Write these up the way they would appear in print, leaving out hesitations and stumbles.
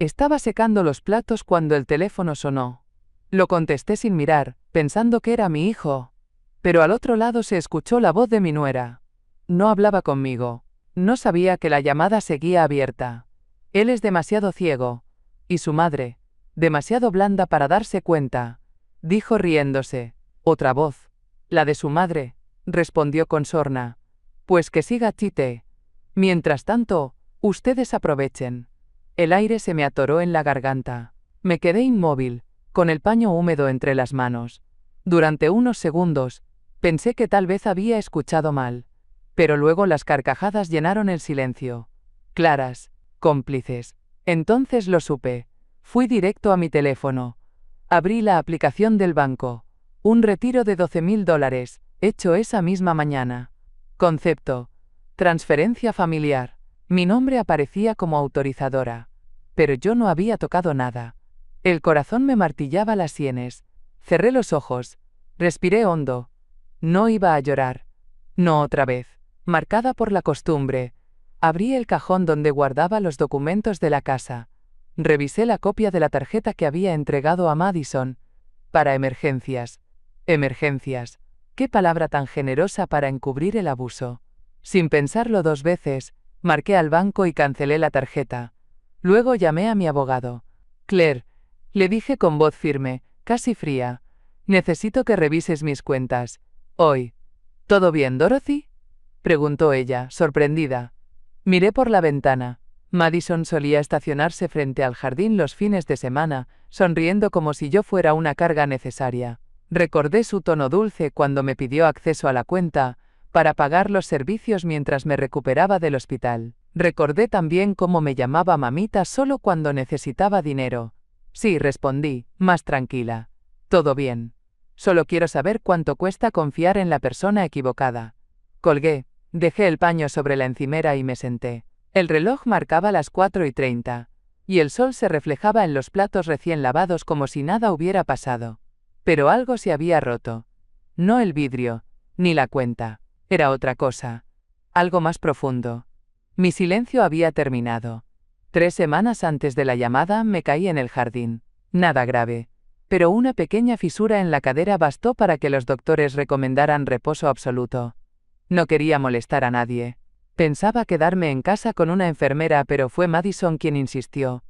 Estaba secando los platos cuando el teléfono sonó. Lo contesté sin mirar, pensando que era mi hijo. Pero al otro lado se escuchó la voz de mi nuera. No hablaba conmigo. No sabía que la llamada seguía abierta. Él es demasiado ciego. Y su madre, demasiado blanda para darse cuenta, dijo riéndose. Otra voz. La de su madre, respondió con sorna. Pues que siga Tite. Mientras tanto, ustedes aprovechen. El aire se me atoró en la garganta. Me quedé inmóvil, con el paño húmedo entre las manos. Durante unos segundos, pensé que tal vez había escuchado mal. Pero luego las carcajadas llenaron el silencio. Claras, cómplices. Entonces lo supe. Fui directo a mi teléfono. Abrí la aplicación del banco. Un retiro de $12.000, hecho esa misma mañana. Concepto. Transferencia familiar. Mi nombre aparecía como autorizadora. Pero yo no había tocado nada. El corazón me martillaba las sienes. Cerré los ojos. Respiré hondo. No iba a llorar. No otra vez. Marcada por la costumbre. Abrí el cajón donde guardaba los documentos de la casa. Revisé la copia de la tarjeta que había entregado a Madison. Para emergencias. Emergencias. Qué palabra tan generosa para encubrir el abuso. Sin pensarlo 2 veces, marqué al banco y cancelé la tarjeta. Luego llamé a mi abogado. Claire, le dije con voz firme, casi fría. Necesito que revises mis cuentas. Hoy. ¿Todo bien, Dorothy? Preguntó ella, sorprendida. Miré por la ventana. Madison solía estacionarse frente al jardín los fines de semana, sonriendo como si yo fuera una carga necesaria. Recordé su tono dulce cuando me pidió acceso a la cuenta, para pagar los servicios mientras me recuperaba del hospital. Recordé también cómo me llamaba mamita solo cuando necesitaba dinero. Sí, respondí, más tranquila. Todo bien. Solo quiero saber cuánto cuesta confiar en la persona equivocada. Colgué, dejé el paño sobre la encimera y me senté. El reloj marcaba las 4:30, y el sol se reflejaba en los platos recién lavados como si nada hubiera pasado. Pero algo se había roto. No el vidrio, ni la cuenta. Era otra cosa. Algo más profundo. Mi silencio había terminado. 3 semanas antes de la llamada me caí en el jardín. Nada grave. Pero una pequeña fisura en la cadera bastó para que los doctores recomendaran reposo absoluto. No quería molestar a nadie. Pensaba quedarme en casa con una enfermera, pero fue Madison quien insistió.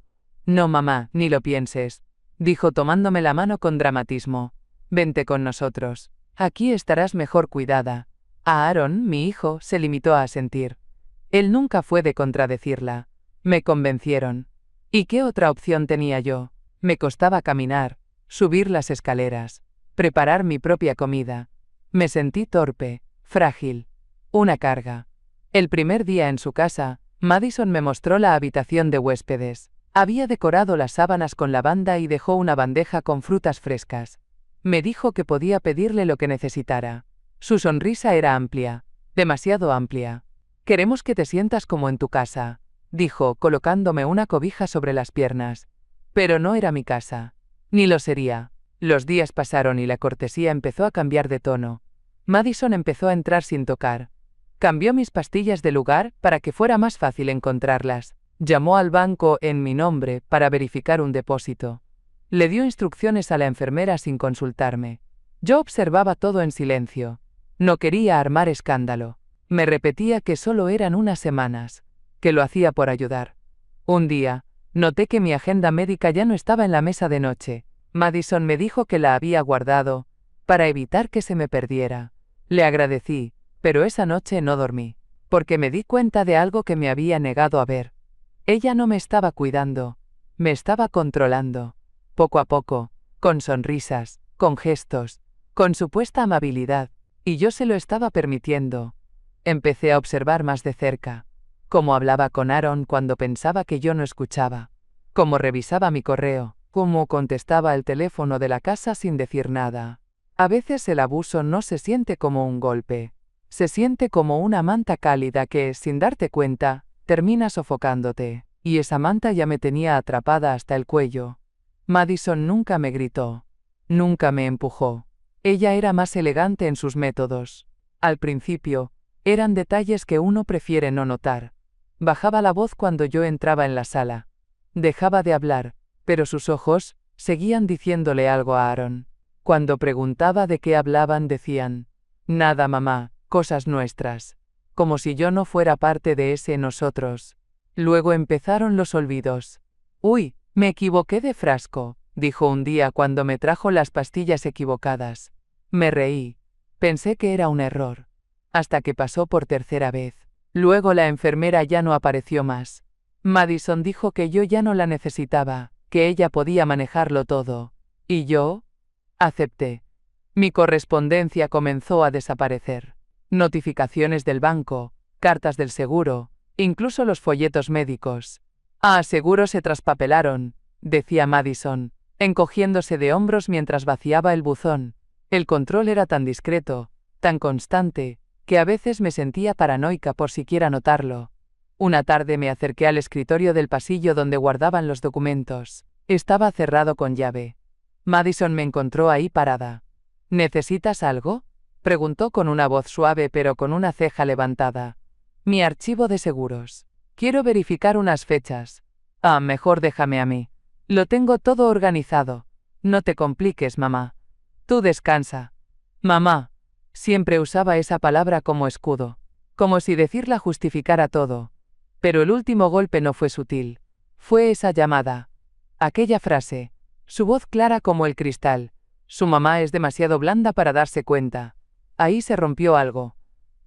No, mamá, ni lo pienses, dijo tomándome la mano con dramatismo. Vente con nosotros. Aquí estarás mejor cuidada. A Aaron, mi hijo, se limitó a asentir. Él nunca fue de contradecirla. Me convencieron. ¿Y qué otra opción tenía yo? Me costaba caminar, subir las escaleras, preparar mi propia comida. Me sentí torpe, frágil. Una carga. El primer día en su casa, Madison me mostró la habitación de huéspedes. Había decorado las sábanas con lavanda y dejó una bandeja con frutas frescas. Me dijo que podía pedirle lo que necesitara. Su sonrisa era amplia, demasiado amplia. Queremos que te sientas como en tu casa, dijo, colocándome una cobija sobre las piernas. Pero no era mi casa. Ni lo sería. Los días pasaron y la cortesía empezó a cambiar de tono. Madison empezó a entrar sin tocar. Cambió mis pastillas de lugar para que fuera más fácil encontrarlas. Llamó al banco en mi nombre para verificar un depósito. Le dio instrucciones a la enfermera sin consultarme. Yo observaba todo en silencio. No quería armar escándalo. Me repetía que solo eran unas semanas, que lo hacía por ayudar. Un día, noté que mi agenda médica ya no estaba en la mesa de noche. Madison me dijo que la había guardado, para evitar que se me perdiera. Le agradecí, pero esa noche no dormí, porque me di cuenta de algo que me había negado a ver. Ella no me estaba cuidando, me estaba controlando. Poco a poco, con sonrisas, con gestos, con supuesta amabilidad, y yo se lo estaba permitiendo. Empecé a observar más de cerca, cómo hablaba con Aaron cuando pensaba que yo no escuchaba, cómo revisaba mi correo, cómo contestaba el teléfono de la casa sin decir nada. A veces el abuso no se siente como un golpe, se siente como una manta cálida que, sin darte cuenta, termina sofocándote, y esa manta ya me tenía atrapada hasta el cuello. Madison nunca me gritó, nunca me empujó. Ella era más elegante en sus métodos. Al principio, eran detalles que uno prefiere no notar. Bajaba la voz cuando yo entraba en la sala. Dejaba de hablar, pero sus ojos seguían diciéndole algo a Aaron. Cuando preguntaba de qué hablaban decían, nada mamá, cosas nuestras. Como si yo no fuera parte de ese nosotros. Luego empezaron los olvidos. Uy, me equivoqué de frasco, dijo un día cuando me trajo las pastillas equivocadas. Me reí. Pensé que era un error. Hasta que pasó por tercera vez. Luego la enfermera ya no apareció más. Madison dijo que yo ya no la necesitaba, que ella podía manejarlo todo. ¿Y yo? Acepté. Mi correspondencia comenzó a desaparecer. Notificaciones del banco, cartas del seguro, incluso los folletos médicos. Seguro se traspapelaron, decía Madison, encogiéndose de hombros mientras vaciaba el buzón. El control era tan discreto, tan constante, que a veces me sentía paranoica por siquiera notarlo. Una tarde me acerqué al escritorio del pasillo donde guardaban los documentos. Estaba cerrado con llave. Madison me encontró ahí parada. ¿Necesitas algo?, preguntó con una voz suave pero con una ceja levantada. Mi archivo de seguros. Quiero verificar unas fechas. Mejor déjame a mí. Lo tengo todo organizado. No te compliques, mamá. Tú descansa. Mamá. Siempre usaba esa palabra como escudo. Como si decirla justificara todo. Pero el último golpe no fue sutil. Fue esa llamada. Aquella frase. Su voz clara como el cristal. Su mamá es demasiado blanda para darse cuenta. Ahí se rompió algo.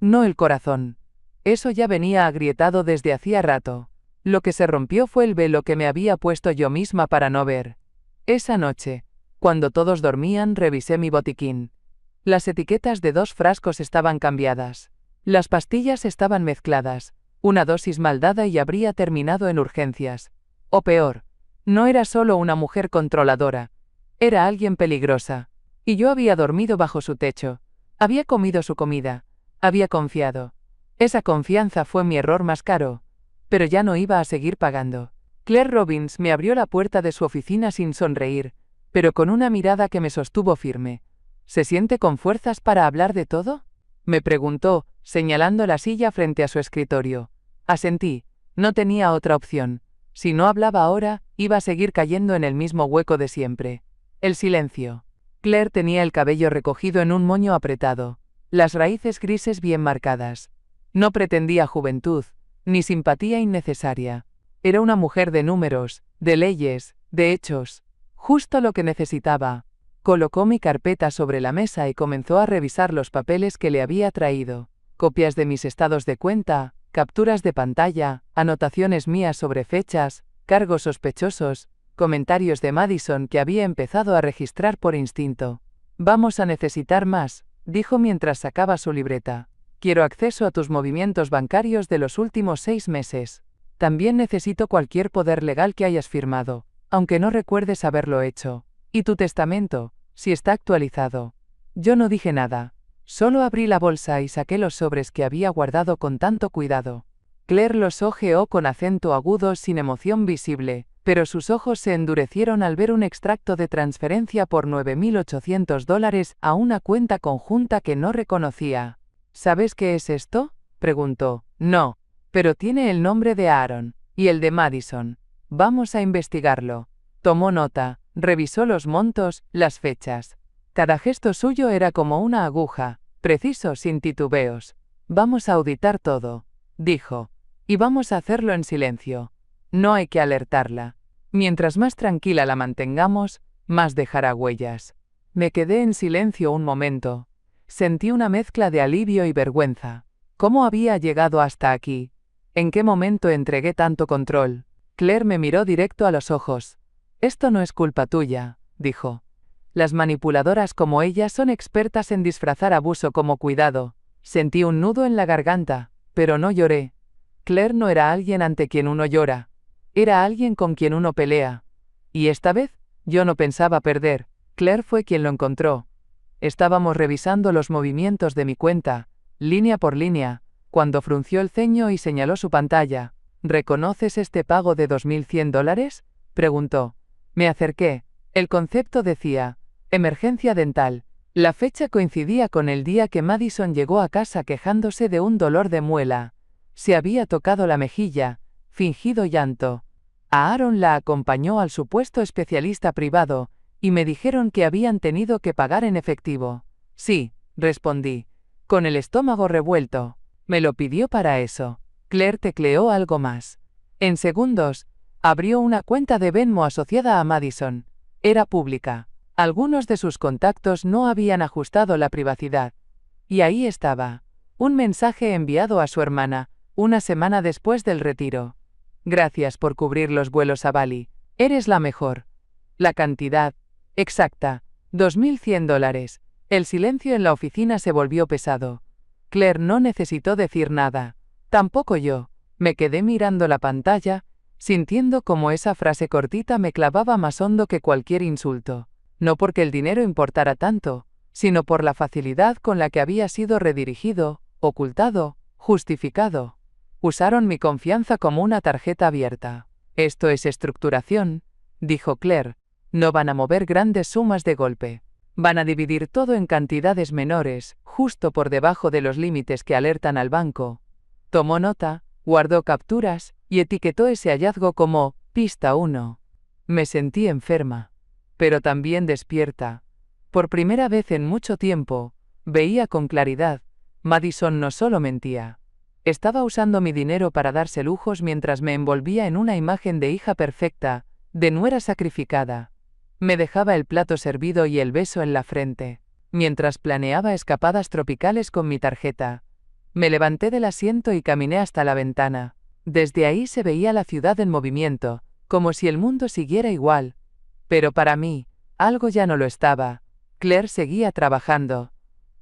No el corazón. Eso ya venía agrietado desde hacía rato. Lo que se rompió fue el velo que me había puesto yo misma para no ver. Esa noche, cuando todos dormían, revisé mi botiquín. Las etiquetas de 2 frascos estaban cambiadas. Las pastillas estaban mezcladas. Una dosis mal dada y habría terminado en urgencias. O peor, no era solo una mujer controladora. Era alguien peligrosa. Y yo había dormido bajo su techo. Había comido su comida. Había confiado. Esa confianza fue mi error más caro. Pero ya no iba a seguir pagando. Claire Robbins me abrió la puerta de su oficina sin sonreír, pero con una mirada que me sostuvo firme. ¿Se siente con fuerzas para hablar de todo?, me preguntó, señalando la silla frente a su escritorio. Asentí. No tenía otra opción. Si no hablaba ahora, iba a seguir cayendo en el mismo hueco de siempre. El silencio. Claire tenía el cabello recogido en un moño apretado, las raíces grises bien marcadas. No pretendía juventud, ni simpatía innecesaria. Era una mujer de números, de leyes, de hechos. Justo lo que necesitaba. Colocó mi carpeta sobre la mesa y comenzó a revisar los papeles que le había traído. Copias de mis estados de cuenta, capturas de pantalla, anotaciones mías sobre fechas, cargos sospechosos, comentarios de Madison que había empezado a registrar por instinto. Vamos a necesitar más, dijo mientras sacaba su libreta. Quiero acceso a tus movimientos bancarios de los últimos 6 meses. También necesito cualquier poder legal que hayas firmado, aunque no recuerdes haberlo hecho. Y tu testamento, si está actualizado. Yo no dije nada. Solo abrí la bolsa y saqué los sobres que había guardado con tanto cuidado. Claire los hojeó con acento agudo sin emoción visible, pero sus ojos se endurecieron al ver un extracto de transferencia por $9.800 a una cuenta conjunta que no reconocía. ¿Sabes qué es esto?, preguntó. No, pero tiene el nombre de Aaron, y el de Madison. Vamos a investigarlo. Tomó nota, revisó los montos, las fechas. Cada gesto suyo era como una aguja, preciso sin titubeos. Vamos a auditar todo, dijo. Y vamos a hacerlo en silencio. No hay que alertarla. Mientras más tranquila la mantengamos, más dejará huellas. Me quedé en silencio un momento. Sentí una mezcla de alivio y vergüenza. ¿Cómo había llegado hasta aquí? ¿En qué momento entregué tanto control? Claire me miró directo a los ojos. Esto no es culpa tuya, dijo. Las manipuladoras como ella son expertas en disfrazar abuso como cuidado. Sentí un nudo en la garganta, pero no lloré. Claire no era alguien ante quien uno llora. Era alguien con quien uno pelea. Y esta vez, yo no pensaba perder. Claire fue quien lo encontró. Estábamos revisando los movimientos de mi cuenta, línea por línea, cuando frunció el ceño y señaló su pantalla. ¿Reconoces este pago de $2.100? Preguntó. Me acerqué. El concepto decía, emergencia dental. La fecha coincidía con el día que Madison llegó a casa quejándose de un dolor de muela. Se había tocado la mejilla, fingido llanto. A Aaron la acompañó al supuesto especialista privado, y me dijeron que habían tenido que pagar en efectivo. Sí, respondí, con el estómago revuelto. Me lo pidió para eso. Claire tecleó algo más. En segundos, abrió una cuenta de Venmo asociada a Madison. Era pública. Algunos de sus contactos no habían ajustado la privacidad. Y ahí estaba. Un mensaje enviado a su hermana, una semana después del retiro. Gracias por cubrir los vuelos a Bali. Eres la mejor. La cantidad exacta, $2.100. El silencio en la oficina se volvió pesado. Claire no necesitó decir nada. Tampoco yo. Me quedé mirando la pantalla, sintiendo como esa frase cortita me clavaba más hondo que cualquier insulto. No porque el dinero importara tanto, sino por la facilidad con la que había sido redirigido, ocultado, justificado. Usaron mi confianza como una tarjeta abierta. Esto es estructuración, dijo Claire. No van a mover grandes sumas de golpe. Van a dividir todo en cantidades menores, justo por debajo de los límites que alertan al banco. Tomó nota, guardó capturas, y etiquetó ese hallazgo como pista 1. Me sentí enferma, pero también despierta. Por primera vez en mucho tiempo, veía con claridad. Madison no solo mentía. Estaba usando mi dinero para darse lujos mientras me envolvía en una imagen de hija perfecta, de nuera sacrificada. Me dejaba el plato servido y el beso en la frente, mientras planeaba escapadas tropicales con mi tarjeta. Me levanté del asiento y caminé hasta la ventana. Desde ahí se veía la ciudad en movimiento, como si el mundo siguiera igual. Pero para mí, algo ya no lo estaba. Claire seguía trabajando.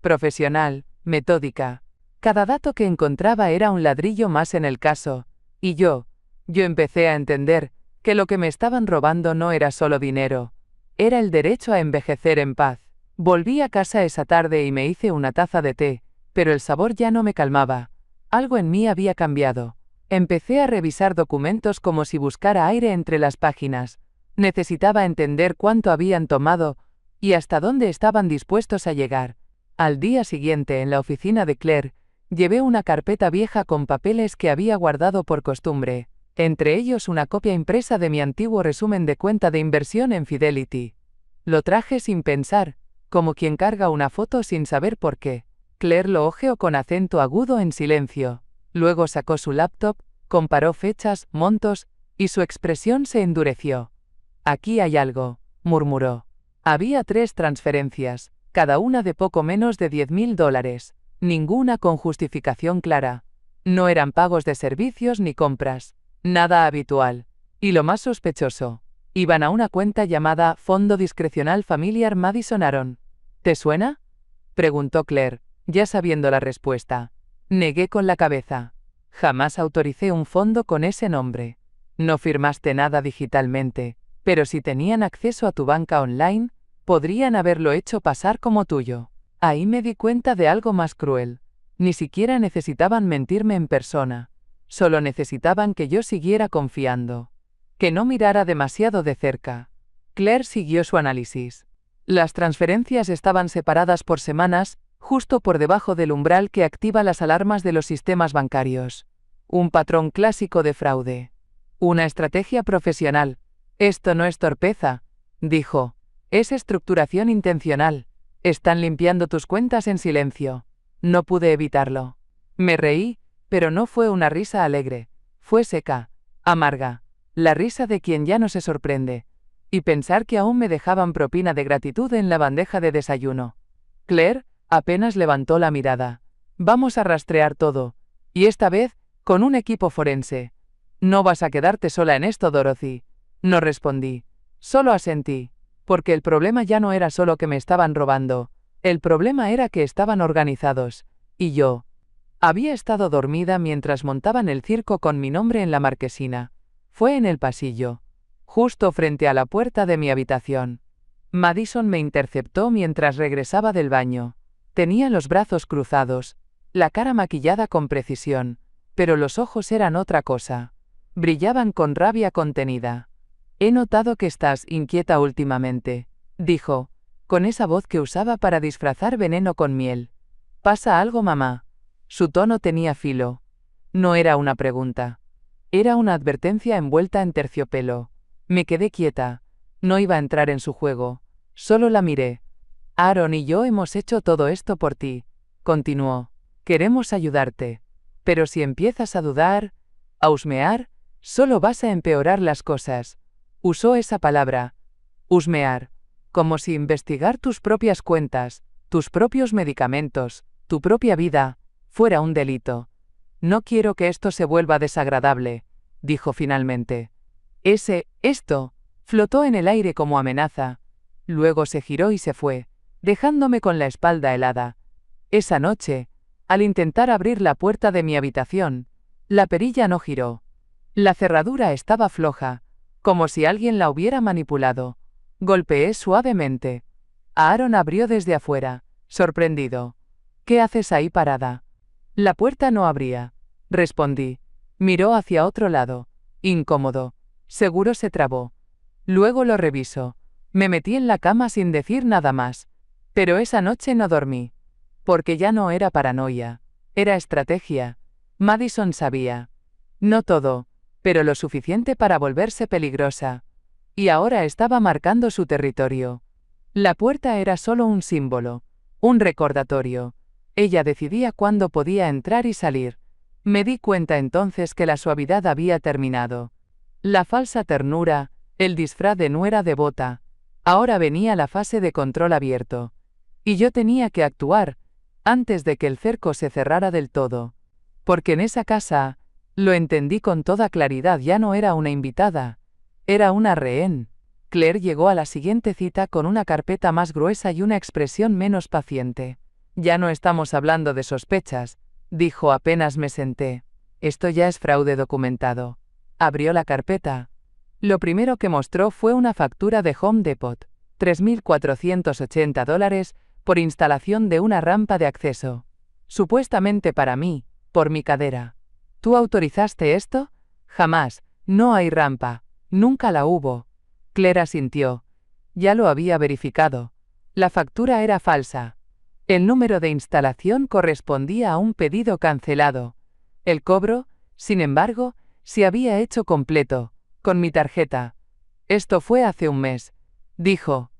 Profesional, metódica. Cada dato que encontraba era un ladrillo más en el caso. Y yo empecé a entender que lo que me estaban robando no era solo dinero. Era el derecho a envejecer en paz. Volví a casa esa tarde y me hice una taza de té, pero el sabor ya no me calmaba. Algo en mí había cambiado. Empecé a revisar documentos como si buscara aire entre las páginas. Necesitaba entender cuánto habían tomado y hasta dónde estaban dispuestos a llegar. Al día siguiente, en la oficina de Claire, llevé una carpeta vieja con papeles que había guardado por costumbre, entre ellos una copia impresa de mi antiguo resumen de cuenta de inversión en Fidelity. Lo traje sin pensar, como quien carga una foto sin saber por qué. Claire lo hojeó con acento agudo en silencio. Luego sacó su laptop, comparó fechas, montos, y su expresión se endureció. Aquí hay algo, murmuró. Había 3 transferencias, cada una de poco menos de $10.000, ninguna con justificación clara. No eran pagos de servicios ni compras, nada habitual. Y lo más sospechoso, iban a una cuenta llamada Fondo Discrecional Familiar Madison Aaron. ¿Te suena?, preguntó Claire, ya sabiendo la respuesta. Negué con la cabeza. Jamás autoricé un fondo con ese nombre. No firmaste nada digitalmente, pero si tenían acceso a tu banca online, podrían haberlo hecho pasar como tuyo. Ahí me di cuenta de algo más cruel. Ni siquiera necesitaban mentirme en persona. Solo necesitaban que yo siguiera confiando. Que no mirara demasiado de cerca. Claire siguió su análisis. Las transferencias estaban separadas por semanas, justo por debajo del umbral que activa las alarmas de los sistemas bancarios. Un patrón clásico de fraude. Una estrategia profesional. Esto no es torpeza, dijo. Es estructuración intencional. Están limpiando tus cuentas en silencio. No pude evitarlo. Me reí, pero no fue una risa alegre. Fue seca, amarga. La risa de quien ya no se sorprende. Y pensar que aún me dejaban propina de gratitud en la bandeja de desayuno. Claire apenas levantó la mirada. Vamos a rastrear todo. Y esta vez, con un equipo forense. No vas a quedarte sola en esto, Dorothy. No respondí. Solo asentí. Porque el problema ya no era solo que me estaban robando. El problema era que estaban organizados. Y yo había estado dormida mientras montaban el circo con mi nombre en la marquesina. Fue en el pasillo, justo frente a la puerta de mi habitación. Madison me interceptó mientras regresaba del baño. Tenía los brazos cruzados, la cara maquillada con precisión, pero los ojos eran otra cosa. Brillaban con rabia contenida. He notado que estás inquieta últimamente, dijo, con esa voz que usaba para disfrazar veneno con miel. ¿Pasa algo, mamá? Su tono tenía filo. No era una pregunta. Era una advertencia envuelta en terciopelo. Me quedé quieta. No iba a entrar en su juego. Solo la miré. Aaron y yo hemos hecho todo esto por ti, continuó. Queremos ayudarte. Pero si empiezas a dudar, a husmear, solo vas a empeorar las cosas. Usó esa palabra. Husmear. Como si investigar tus propias cuentas, tus propios medicamentos, tu propia vida, fuera un delito. No quiero que esto se vuelva desagradable, dijo finalmente. Esto, flotó en el aire como amenaza. Luego se giró y se fue, dejándome con la espalda helada. Esa noche, al intentar abrir la puerta de mi habitación, la perilla no giró. La cerradura estaba floja, como si alguien la hubiera manipulado. Golpeé suavemente. Aaron abrió desde afuera, sorprendido. ¿Qué haces ahí parada? La puerta no abría, respondí. Miró hacia otro lado, incómodo. Seguro se trabó. Luego lo revisó. Me metí en la cama sin decir nada más. Pero esa noche no dormí. Porque ya no era paranoia. Era estrategia. Madison sabía. No todo, pero lo suficiente para volverse peligrosa. Y ahora estaba marcando su territorio. La puerta era solo un símbolo, un recordatorio. Ella decidía cuándo podía entrar y salir. Me di cuenta entonces que la suavidad había terminado. La falsa ternura, el disfraz de nuera devota. Ahora venía la fase de control abierto. Y yo tenía que actuar, antes de que el cerco se cerrara del todo. Porque en esa casa, lo entendí con toda claridad, ya no era una invitada. Era una rehén. Claire llegó a la siguiente cita con una carpeta más gruesa y una expresión menos paciente. Ya no estamos hablando de sospechas, dijo apenas me senté. Esto ya es fraude documentado. Abrió la carpeta. Lo primero que mostró fue una factura de Home Depot, $3.480, por instalación de una rampa de acceso. Supuestamente para mí, por mi cadera. ¿Tú autorizaste esto? Jamás. No hay rampa. Nunca la hubo. Claire asintió. Ya lo había verificado. La factura era falsa. El número de instalación correspondía a un pedido cancelado. El cobro, sin embargo, se había hecho completo, con mi tarjeta. Esto fue hace un mes, dijo.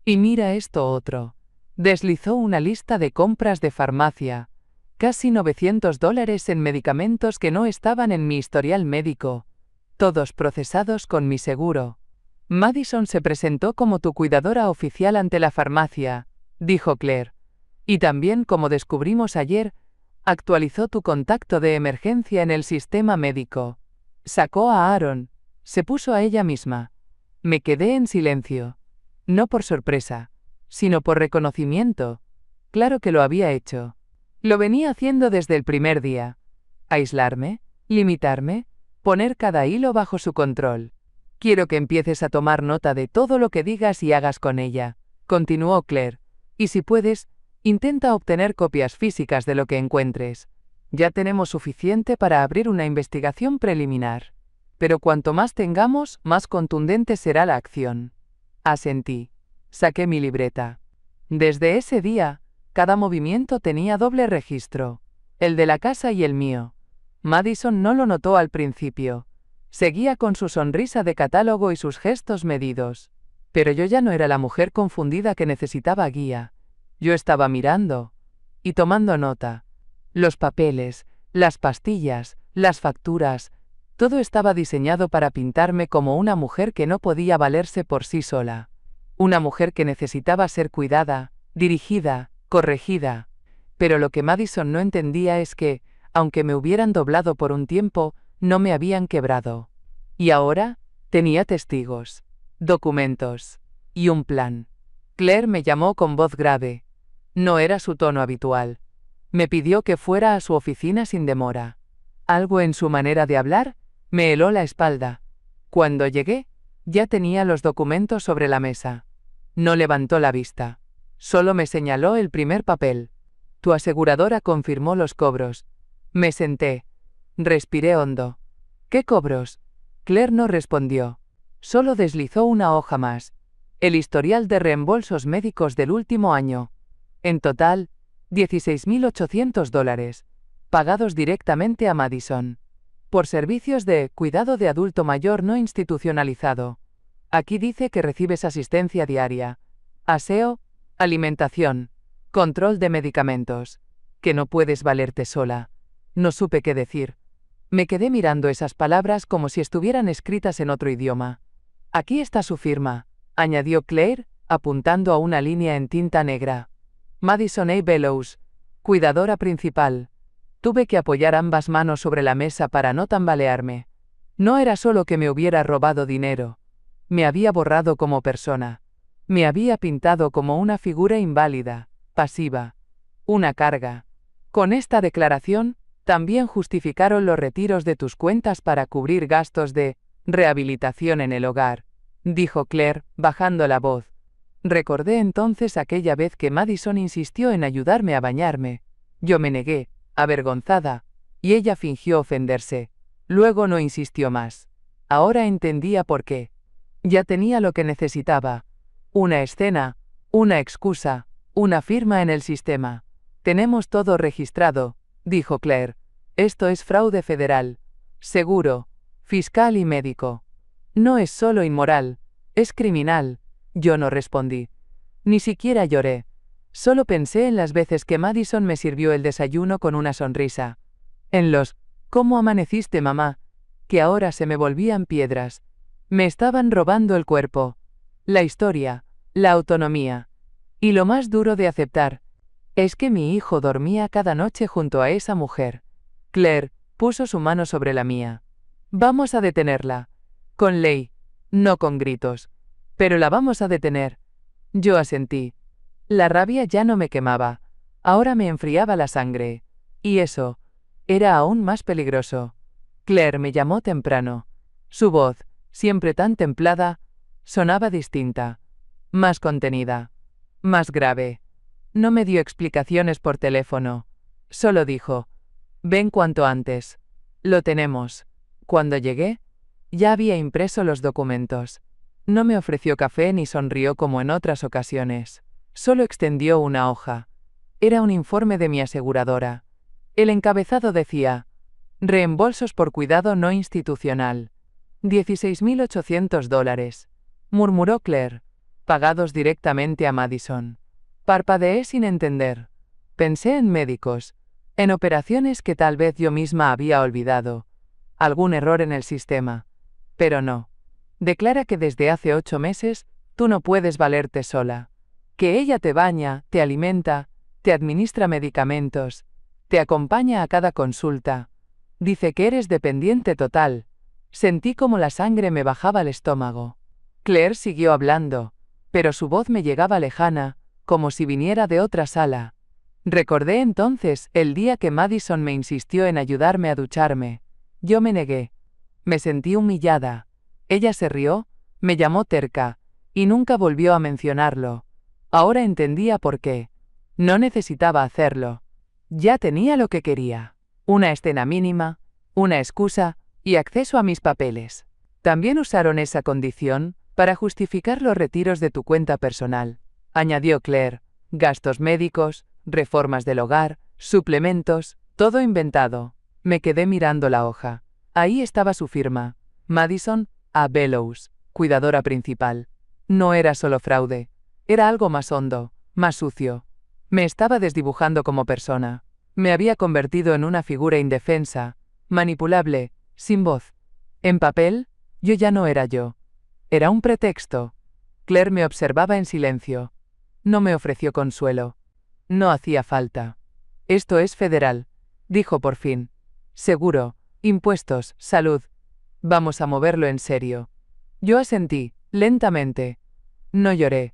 Y mira esto otro. Deslizó una lista de compras de farmacia. Casi $900 en medicamentos que no estaban en mi historial médico. Todos procesados con mi seguro. Madison se presentó como tu cuidadora oficial ante la farmacia, dijo Claire. Y también, como descubrimos ayer, actualizó tu contacto de emergencia en el sistema médico. Sacó a Aaron. Se puso a ella misma. Me quedé en silencio. No por sorpresa, sino por reconocimiento. Claro que lo había hecho. Lo venía haciendo desde el primer día. Aislarme, limitarme, poner cada hilo bajo su control. Quiero que empieces a tomar nota de todo lo que digas y hagas con ella, continuó Claire. Y si puedes, intenta obtener copias físicas de lo que encuentres. Ya tenemos suficiente para abrir una investigación preliminar. Pero cuanto más tengamos, más contundente será la acción. Asentí. Saqué mi libreta. Desde ese día, cada movimiento tenía doble registro, el de la casa y el mío. Madison no lo notó al principio. Seguía con su sonrisa de catálogo y sus gestos medidos. Pero yo ya no era la mujer confundida que necesitaba guía. Yo estaba mirando y tomando nota. Los papeles, las pastillas, las facturas, todo estaba diseñado para pintarme como una mujer que no podía valerse por sí sola. Una mujer que necesitaba ser cuidada, dirigida, corregida. Pero lo que Madison no entendía es que, aunque me hubieran doblado por un tiempo, no me habían quebrado. Y ahora, tenía testigos, documentos y un plan. Claire me llamó con voz grave. No era su tono habitual. Me pidió que fuera a su oficina sin demora. Algo en su manera de hablar me heló la espalda. Cuando llegué, ya tenía los documentos sobre la mesa. No levantó la vista. Solo me señaló el primer papel. Tu aseguradora confirmó los cobros. Me senté. Respiré hondo. ¿Qué cobros? Claire no respondió. Solo deslizó una hoja más. El historial de reembolsos médicos del último año. En total, $16.800, pagados directamente a Madison. Por servicios de cuidado de adulto mayor no institucionalizado. Aquí dice que recibes asistencia diaria, aseo, alimentación, control de medicamentos, que no puedes valerte sola. No supe qué decir. Me quedé mirando esas palabras como si estuvieran escritas en otro idioma. Aquí está su firma, añadió Claire, apuntando a una línea en tinta negra. Madison A. Bellows, cuidadora principal. Tuve que apoyar ambas manos sobre la mesa para no tambalearme. No era solo que me hubiera robado dinero. Me había borrado como persona. Me había pintado como una figura inválida, pasiva. Una carga. Con esta declaración, también justificaron los retiros de tus cuentas para cubrir gastos de rehabilitación en el hogar, dijo Claire, bajando la voz. Recordé entonces aquella vez que Madison insistió en ayudarme a bañarme. Yo me negué, avergonzada, y ella fingió ofenderse. Luego no insistió más. Ahora entendía por qué. Ya tenía lo que necesitaba. Una escena, una excusa, una firma en el sistema. Tenemos todo registrado, dijo Claire. Esto es fraude federal. Seguro, fiscal y médico. No es solo inmoral, es criminal. Yo no respondí. Ni siquiera lloré. Solo pensé en las veces que Madison me sirvió el desayuno con una sonrisa. En los «¿Cómo amaneciste, mamá?», que ahora se me volvían piedras. Me estaban robando el cuerpo. La historia, la autonomía. Y lo más duro de aceptar es que mi hijo dormía cada noche junto a esa mujer. Claire puso su mano sobre la mía. Vamos a detenerla. Con ley, no con gritos. Pero la vamos a detener. Yo asentí. La rabia ya no me quemaba. Ahora me enfriaba la sangre. Y eso era aún más peligroso. Claire me llamó temprano. Su voz, siempre tan templada, sonaba distinta. Más contenida. Más grave. No me dio explicaciones por teléfono. Solo dijo: «Ven cuanto antes. Lo tenemos». Cuando llegué, ya había impreso los documentos. No me ofreció café ni sonrió como en otras ocasiones. Solo extendió una hoja. Era un informe de mi aseguradora. El encabezado decía: «Reembolsos por cuidado no institucional. $16.800», murmuró Claire. «Pagados directamente a Madison». Parpadeé sin entender. Pensé en médicos, en operaciones que tal vez yo misma había olvidado. Algún error en el sistema. Pero no. Declara que desde hace 8 meses, tú no puedes valerte sola. Que ella te baña, te alimenta, te administra medicamentos, te acompaña a cada consulta. Dice que eres dependiente total. Sentí como la sangre me bajaba al estómago. Claire siguió hablando, pero su voz me llegaba lejana, como si viniera de otra sala. Recordé entonces el día que Madison me insistió en ayudarme a ducharme. Yo me negué. Me sentí humillada. Ella se rió, me llamó terca, y nunca volvió a mencionarlo. Ahora entendía por qué. No necesitaba hacerlo. Ya tenía lo que quería. Una escena mínima, una excusa, y acceso a mis papeles. También usaron esa condición para justificar los retiros de tu cuenta personal, añadió Claire. Gastos médicos, reformas del hogar, suplementos, todo inventado. Me quedé mirando la hoja. Ahí estaba su firma. Madison A. Bellows, cuidadora principal. No era solo fraude. Era algo más hondo, más sucio. Me estaba desdibujando como persona. Me había convertido en una figura indefensa, manipulable, sin voz. En papel, yo ya no era yo. Era un pretexto. Claire me observaba en silencio. No me ofreció consuelo. No hacía falta. Esto es federal, dijo por fin. Seguro, impuestos, salud. Vamos a moverlo en serio. Yo asentí, lentamente. No lloré.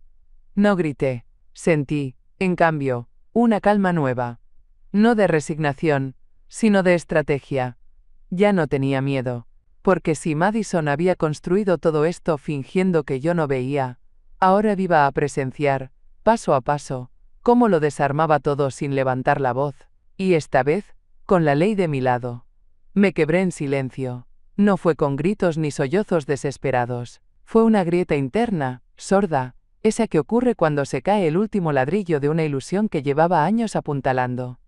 No grité. Sentí, en cambio, una calma nueva. No de resignación, sino de estrategia. Ya no tenía miedo. Porque si Madison había construido todo esto fingiendo que yo no veía, ahora iba a presenciar, paso a paso, cómo lo desarmaba todo sin levantar la voz, y esta vez, con la ley de mi lado. Me quebré en silencio. No fue con gritos ni sollozos desesperados. Fue una grieta interna, sorda, esa que ocurre cuando se cae el último ladrillo de una ilusión que llevaba años apuntalando.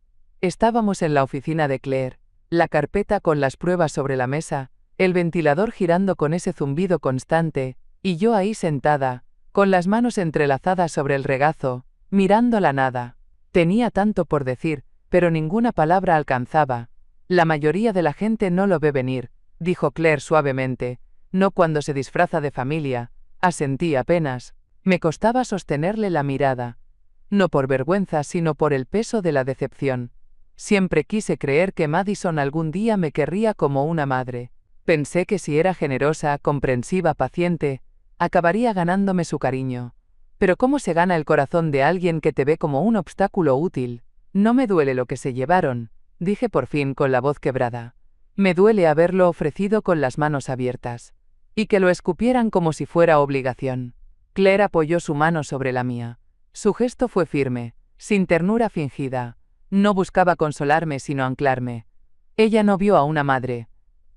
Estábamos en la oficina de Claire. La carpeta con las pruebas sobre la mesa, el ventilador girando con ese zumbido constante, y yo ahí sentada, con las manos entrelazadas sobre el regazo, mirando la nada. Tenía tanto por decir, pero ninguna palabra alcanzaba. La mayoría de la gente no lo ve venir, dijo Claire suavemente, no cuando se disfraza de familia. Asentí apenas. Me costaba sostenerle la mirada. No por vergüenza, sino por el peso de la decepción. Siempre quise creer que Madison algún día me querría como una madre. Pensé que si era generosa, comprensiva, paciente, acabaría ganándome su cariño. Pero ¿cómo se gana el corazón de alguien que te ve como un obstáculo útil? No me duele lo que se llevaron, dije por fin con la voz quebrada. Me duele haberlo ofrecido con las manos abiertas. Y que lo escupieran como si fuera obligación. Claire apoyó su mano sobre la mía. Su gesto fue firme, sin ternura fingida. No buscaba consolarme sino anclarme. Ella no vio a una madre.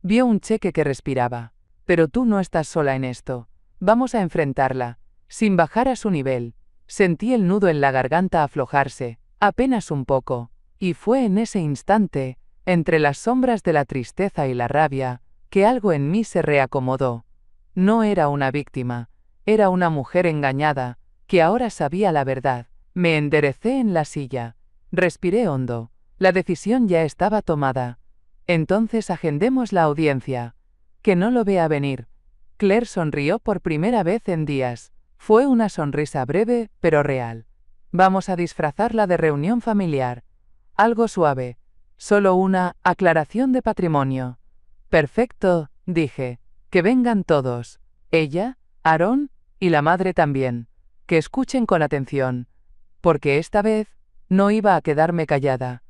Vio un cheque que respiraba. Pero tú no estás sola en esto. Vamos a enfrentarla. Sin bajar a su nivel. Sentí el nudo en la garganta aflojarse, apenas un poco. Y fue en ese instante, entre las sombras de la tristeza y la rabia, que algo en mí se reacomodó. No era una víctima. Era una mujer engañada, que ahora sabía la verdad. Me enderecé en la silla. Respiré hondo. La decisión ya estaba tomada. Entonces agendemos la audiencia. Que no lo vea venir. Claire sonrió por primera vez en días. Fue una sonrisa breve, pero real. Vamos a disfrazarla de reunión familiar. Algo suave. Solo una aclaración de patrimonio. Perfecto, dije. Que vengan todos. Ella, Aaron, y la madre también. Que escuchen con atención. Porque esta vez, no iba a quedarme callada.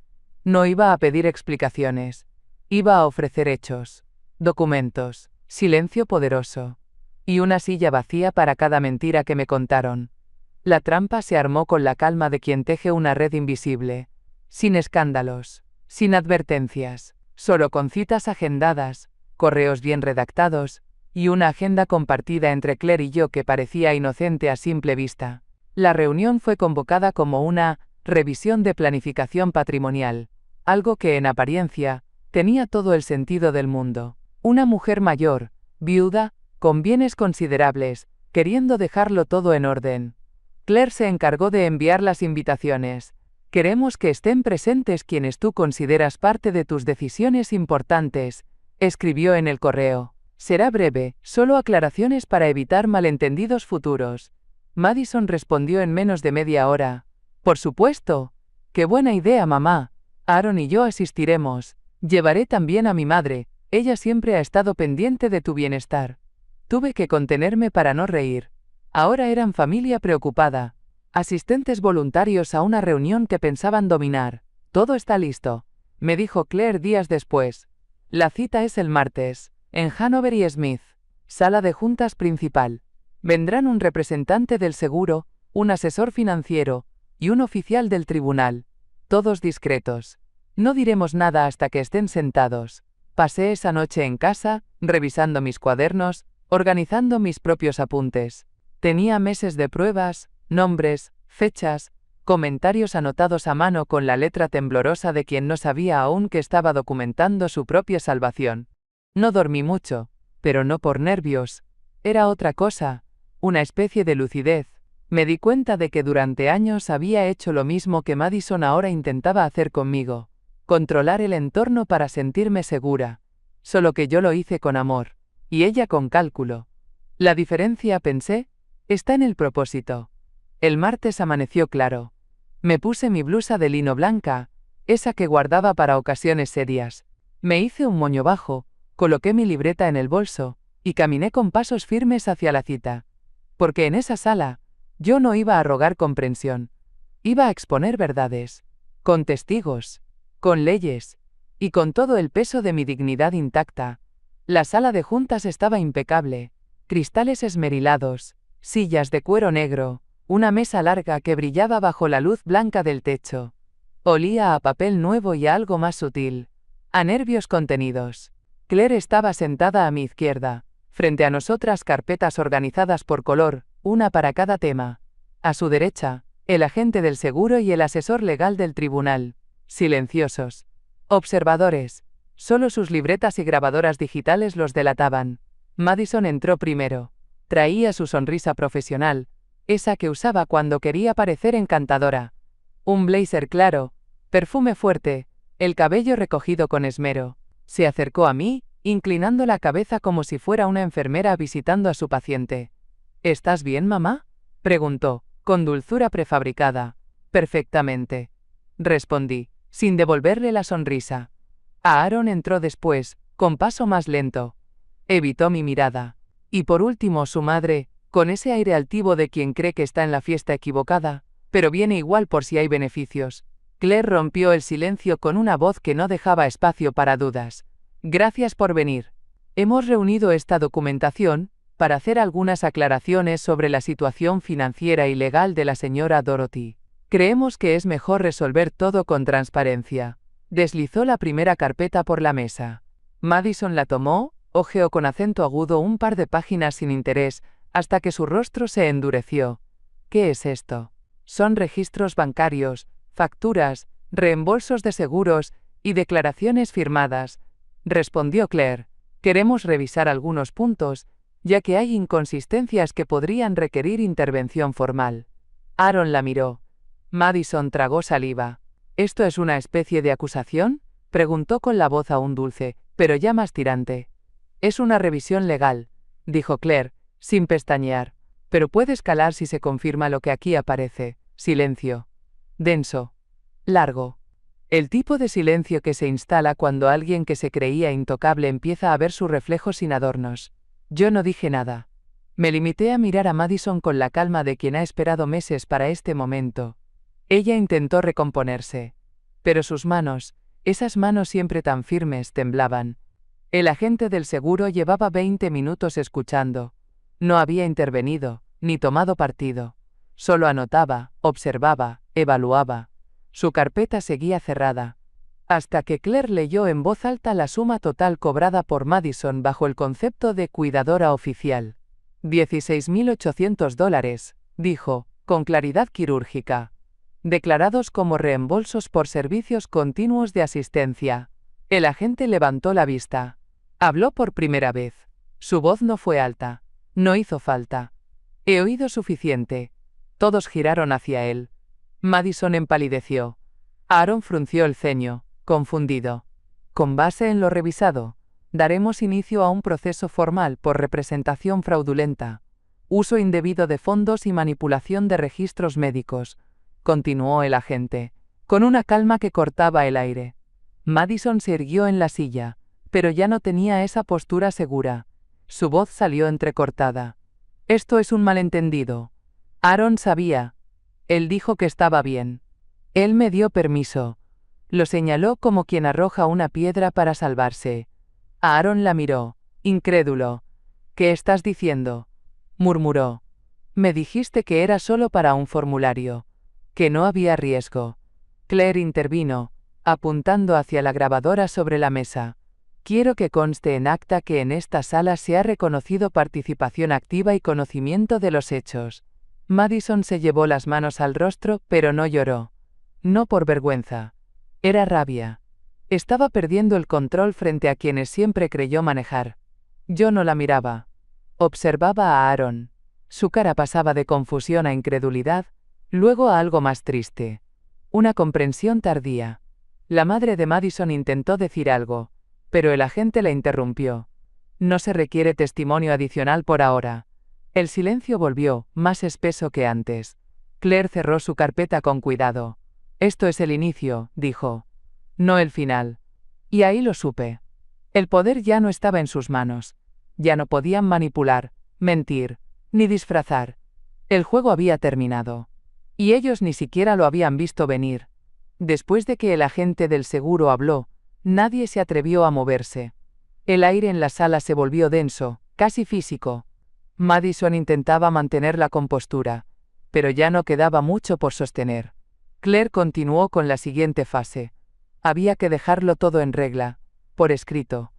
No iba a pedir explicaciones. Iba a ofrecer hechos. Documentos. Silencio poderoso. Y una silla vacía para cada mentira que me contaron. La trampa se armó con la calma de quien teje una red invisible. Sin escándalos. Sin advertencias. Solo con citas agendadas, correos bien redactados, y una agenda compartida entre Claire y yo que parecía inocente a simple vista. La reunión fue convocada como una revisión de planificación patrimonial, algo que en apariencia tenía todo el sentido del mundo. Una mujer mayor, viuda, con bienes considerables, queriendo dejarlo todo en orden. Claire se encargó de enviar las invitaciones. Queremos que estén presentes quienes tú consideras parte de tus decisiones importantes, escribió en el correo. Será breve, solo aclaraciones para evitar malentendidos futuros. Madison respondió en menos de media hora. Por supuesto. Qué buena idea, mamá. Aaron y yo asistiremos. Llevaré también a mi madre. Ella siempre ha estado pendiente de tu bienestar. Tuve que contenerme para no reír. Ahora eran familia preocupada. Asistentes voluntarios a una reunión que pensaban dominar. Todo está listo, me dijo Claire días después. La cita es el martes, en Hanover y Smith. Sala de juntas principal. Vendrán un representante del seguro, un asesor financiero, y un oficial del tribunal. Todos discretos. No diremos nada hasta que estén sentados. Pasé esa noche en casa, revisando mis cuadernos, organizando mis propios apuntes. Tenía meses de pruebas, nombres, fechas, comentarios anotados a mano con la letra temblorosa de quien no sabía aún que estaba documentando su propia salvación. No dormí mucho, pero no por nervios. Era otra cosa, una especie de lucidez. Me di cuenta de que durante años había hecho lo mismo que Madison ahora intentaba hacer conmigo. Controlar el entorno para sentirme segura. Solo que yo lo hice con amor, y ella con cálculo. La diferencia, pensé, está en el propósito. El martes amaneció claro. Me puse mi blusa de lino blanca, esa que guardaba para ocasiones serias. Me hice un moño bajo, coloqué mi libreta en el bolso, y caminé con pasos firmes hacia la cita. Porque en esa sala, yo no iba a rogar comprensión. Iba a exponer verdades. Con testigos. Con leyes. Y con todo el peso de mi dignidad intacta. La sala de juntas estaba impecable. Cristales esmerilados, sillas de cuero negro, una mesa larga que brillaba bajo la luz blanca del techo. Olía a papel nuevo y a algo más sutil. A nervios contenidos. Claire estaba sentada a mi izquierda. Frente a nosotras carpetas organizadas por color, una para cada tema. A su derecha, el agente del seguro y el asesor legal del tribunal. Silenciosos. Observadores. Solo sus libretas y grabadoras digitales los delataban. Madison entró primero. Traía su sonrisa profesional, esa que usaba cuando quería parecer encantadora. Un blazer claro, perfume fuerte, el cabello recogido con esmero. Se acercó a mí, inclinando la cabeza como si fuera una enfermera visitando a su paciente. ¿Estás bien, mamá?, preguntó, con dulzura prefabricada. Perfectamente, respondí, sin devolverle la sonrisa. Aaron entró después, con paso más lento. Evitó mi mirada. Y por último su madre, con ese aire altivo de quien cree que está en la fiesta equivocada, pero viene igual por si hay beneficios. Claire rompió el silencio con una voz que no dejaba espacio para dudas. Gracias por venir. Hemos reunido esta documentación para hacer algunas aclaraciones sobre la situación financiera y legal de la señora Dorothy. Creemos que es mejor resolver todo con transparencia. Deslizó la primera carpeta por la mesa. Madison la tomó, hojeó con acento agudo un par de páginas sin interés, hasta que su rostro se endureció. ¿Qué es esto? Son registros bancarios, facturas, reembolsos de seguros y declaraciones firmadas, respondió Claire. Queremos revisar algunos puntos, ya que hay inconsistencias que podrían requerir intervención formal. Aaron la miró. Madison tragó saliva. ¿Esto es una especie de acusación?, preguntó con la voz aún dulce, pero ya más tirante. Es una revisión legal, dijo Claire, sin pestañear. Pero puede escalar si se confirma lo que aquí aparece. Silencio. Denso. Largo. El tipo de silencio que se instala cuando alguien que se creía intocable empieza a ver su reflejo sin adornos. Yo no dije nada. Me limité a mirar a Madison con la calma de quien ha esperado meses para este momento. Ella intentó recomponerse. Pero sus manos, esas manos siempre tan firmes, temblaban. El agente del seguro llevaba 20 minutos escuchando. No había intervenido, ni tomado partido. Solo anotaba, observaba, evaluaba. Su carpeta seguía cerrada. Hasta que Claire leyó en voz alta la suma total cobrada por Madison bajo el concepto de cuidadora oficial. $16.800, dijo, con claridad quirúrgica. Declarados como reembolsos por servicios continuos de asistencia. El agente levantó la vista. Habló por primera vez. Su voz no fue alta. No hizo falta. He oído suficiente. Todos giraron hacia él. Madison empalideció. Aaron frunció el ceño, confundido. Con base en lo revisado, daremos inicio a un proceso formal por representación fraudulenta, uso indebido de fondos y manipulación de registros médicos, continuó el agente, con una calma que cortaba el aire. Madison se irguió en la silla, pero ya no tenía esa postura segura. Su voz salió entrecortada. Esto es un malentendido. Aaron sabía. Él dijo que estaba bien. Él me dio permiso. Lo señaló como quien arroja una piedra para salvarse. Aaron la miró, incrédulo. ¿Qué estás diciendo?, murmuró. Me dijiste que era solo para un formulario, que no había riesgo. Claire intervino, apuntando hacia la grabadora sobre la mesa. Quiero que conste en acta que en esta sala se ha reconocido participación activa y conocimiento de los hechos. Madison se llevó las manos al rostro, pero no lloró. No por vergüenza. Era rabia. Estaba perdiendo el control frente a quienes siempre creyó manejar. Yo no la miraba. Observaba a Aaron. Su cara pasaba de confusión a incredulidad, luego a algo más triste. Una comprensión tardía. La madre de Madison intentó decir algo, pero el agente la interrumpió. No se requiere testimonio adicional por ahora. El silencio volvió, más espeso que antes. Claire cerró su carpeta con cuidado. Esto es el inicio, dijo. No el final. Y ahí lo supe. El poder ya no estaba en sus manos. Ya no podían manipular, mentir, ni disfrazar. El juego había terminado. Y ellos ni siquiera lo habían visto venir. Después de que el agente del seguro habló, nadie se atrevió a moverse. El aire en la sala se volvió denso, casi físico. Madison intentaba mantener la compostura, pero ya no quedaba mucho por sostener. Claire continuó con la siguiente fase. Había que dejarlo todo en regla, por escrito.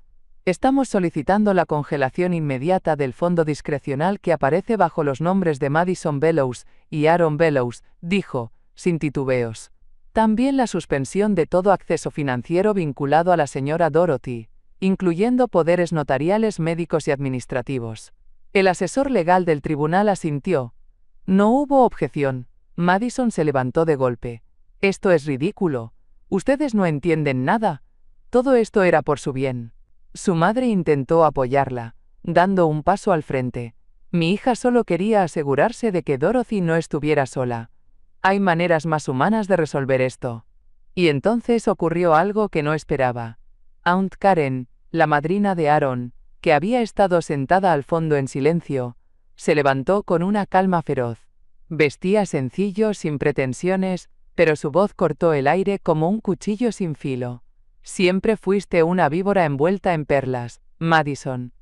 Estamos solicitando la congelación inmediata del fondo discrecional que aparece bajo los nombres de Madison Bellows y Aaron Bellows, dijo, sin titubeos. También la suspensión de todo acceso financiero vinculado a la señora Dorothy, incluyendo poderes notariales, médicos y administrativos. El asesor legal del tribunal asintió. No hubo objeción. Madison se levantó de golpe. Esto es ridículo. Ustedes no entienden nada. Todo esto era por su bien. Su madre intentó apoyarla, dando un paso al frente. Mi hija solo quería asegurarse de que Dorothy no estuviera sola. Hay maneras más humanas de resolver esto. Y entonces ocurrió algo que no esperaba. Aunt Karen, la madrina de Aaron, que había estado sentada al fondo en silencio, se levantó con una calma feroz. Vestía sencillo, sin pretensiones, pero su voz cortó el aire como un cuchillo sin filo. Siempre fuiste una víbora envuelta en perlas, Madison.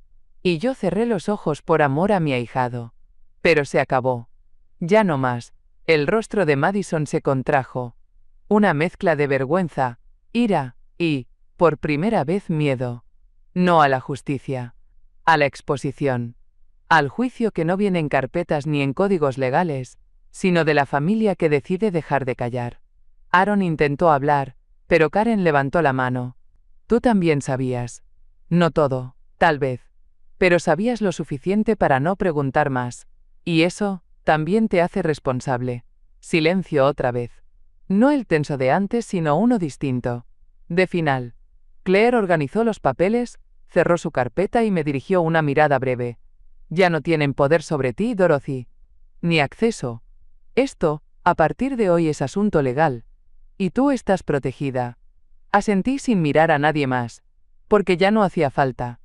Y yo cerré los ojos por amor a mi ahijado. Pero se acabó. Ya no más. El rostro de Madison se contrajo. Una mezcla de vergüenza, ira y, por primera vez, miedo. No a la justicia. A la exposición. Al juicio que no viene en carpetas ni en códigos legales, sino de la familia que decide dejar de callar. Aaron intentó hablar, pero Karen levantó la mano. Tú también sabías. No todo, tal vez. Pero sabías lo suficiente para no preguntar más. Y eso, también te hace responsable. Silencio otra vez. No el tenso de antes, sino uno distinto. De final. Claire organizó los papeles, cerró su carpeta y me dirigió una mirada breve. Ya no tienen poder sobre ti, Dorothy. Ni acceso. Esto, a partir de hoy, es asunto legal. Y tú estás protegida. Asentí sin mirar a nadie más. Porque ya no hacía falta.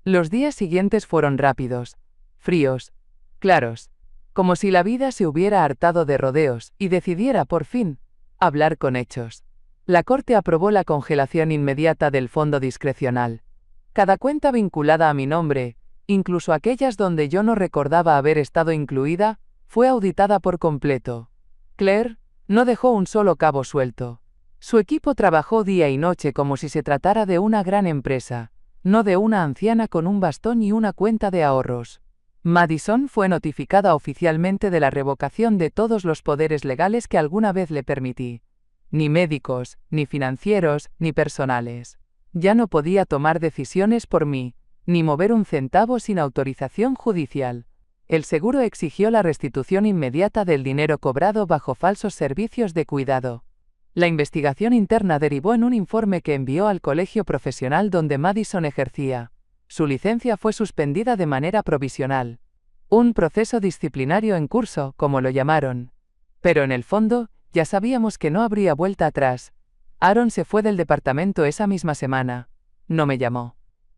Los días siguientes fueron rápidos, fríos, claros. Como si la vida se hubiera hartado de rodeos y decidiera, por fin, hablar con hechos. La Corte aprobó la congelación inmediata del fondo discrecional. Cada cuenta vinculada a mi nombre, incluso aquellas donde yo no recordaba haber estado incluida, fue auditada por completo. Claire no dejó un solo cabo suelto. Su equipo trabajó día y noche como si se tratara de una gran empresa, no de una anciana con un bastón y una cuenta de ahorros. Madison fue notificada oficialmente de la revocación de todos los poderes legales que alguna vez le permití. Ni médicos, ni financieros, ni personales. Ya no podía tomar decisiones por mí, ni mover un centavo sin autorización judicial. El seguro exigió la restitución inmediata del dinero cobrado bajo falsos servicios de cuidado. La investigación interna derivó en un informe que envió al colegio profesional donde Madison ejercía. Su licencia fue suspendida de manera provisional. Un proceso disciplinario en curso, como lo llamaron. Pero en el fondo, ya sabíamos que no habría vuelta atrás. Aaron se fue del departamento esa misma semana. No me llamó.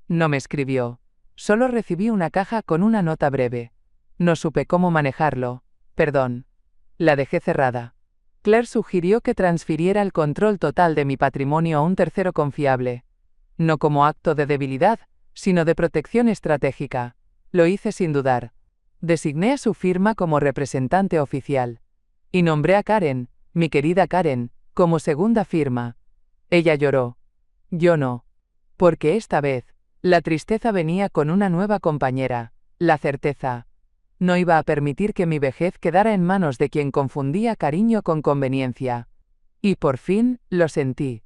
No me escribió. Solo recibí una caja con una nota breve. No supe cómo manejarlo. Perdón. La dejé cerrada. Claire sugirió que transfiriera el control total de mi patrimonio a un tercero confiable. No como acto de debilidad, sino de protección estratégica. Lo hice sin dudar. Designé a su firma como representante oficial. Y nombré a Karen, mi querida Karen, como segunda firma. Ella lloró. Yo no. Porque esta vez, la tristeza venía con una nueva compañera, la certeza. No iba a permitir que mi vejez quedara en manos de quien confundía cariño con conveniencia. Y por fin, lo sentí.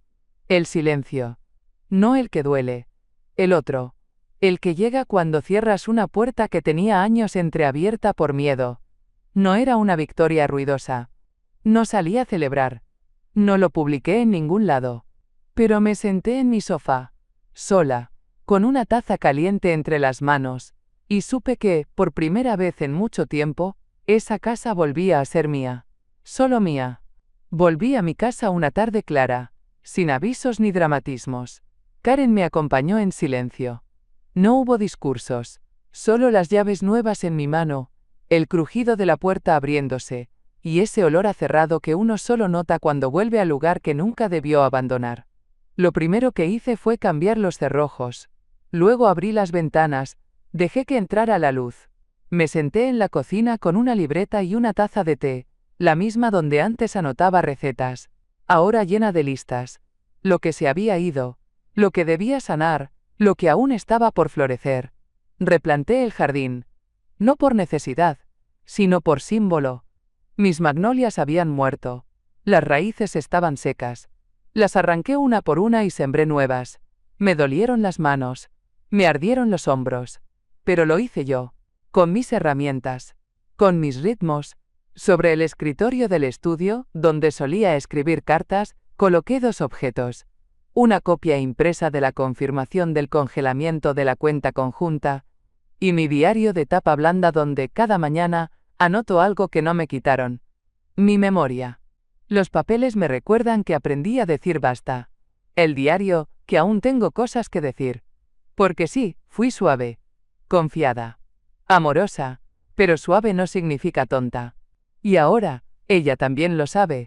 El silencio. No el que duele. El otro. El que llega cuando cierras una puerta que tenía años entreabierta por miedo. No era una victoria ruidosa. No salí a celebrar. No lo publiqué en ningún lado. Pero me senté en mi sofá, sola, con una taza caliente entre las manos, y supe que, por primera vez en mucho tiempo, esa casa volvía a ser mía. Solo mía. Volví a mi casa una tarde clara, sin avisos ni dramatismos. Karen me acompañó en silencio. No hubo discursos, solo las llaves nuevas en mi mano, el crujido de la puerta abriéndose, y ese olor a cerrado que uno solo nota cuando vuelve al lugar que nunca debió abandonar. Lo primero que hice fue cambiar los cerrojos. Luego abrí las ventanas, dejé que entrara la luz. Me senté en la cocina con una libreta y una taza de té, la misma donde antes anotaba recetas, ahora llena de listas. Lo que se había ido, lo que debía sanar, lo que aún estaba por florecer. Replanté el jardín. No por necesidad, sino por símbolo. Mis magnolias habían muerto. Las raíces estaban secas. Las arranqué una por una y sembré nuevas. Me dolieron las manos. Me ardieron los hombros. Pero lo hice yo. Con mis herramientas. Con mis ritmos. Sobre el escritorio del estudio, donde solía escribir cartas, coloqué 2 objetos. Una copia impresa de la confirmación del congelamiento de la cuenta conjunta, y mi diario de tapa blanda donde cada mañana anoto algo que no me quitaron. Mi memoria. Los papeles me recuerdan que aprendí a decir basta. El diario, que aún tengo cosas que decir. Porque sí, fui suave. Confiada. Amorosa. Pero suave no significa tonta. Y ahora, ella también lo sabe.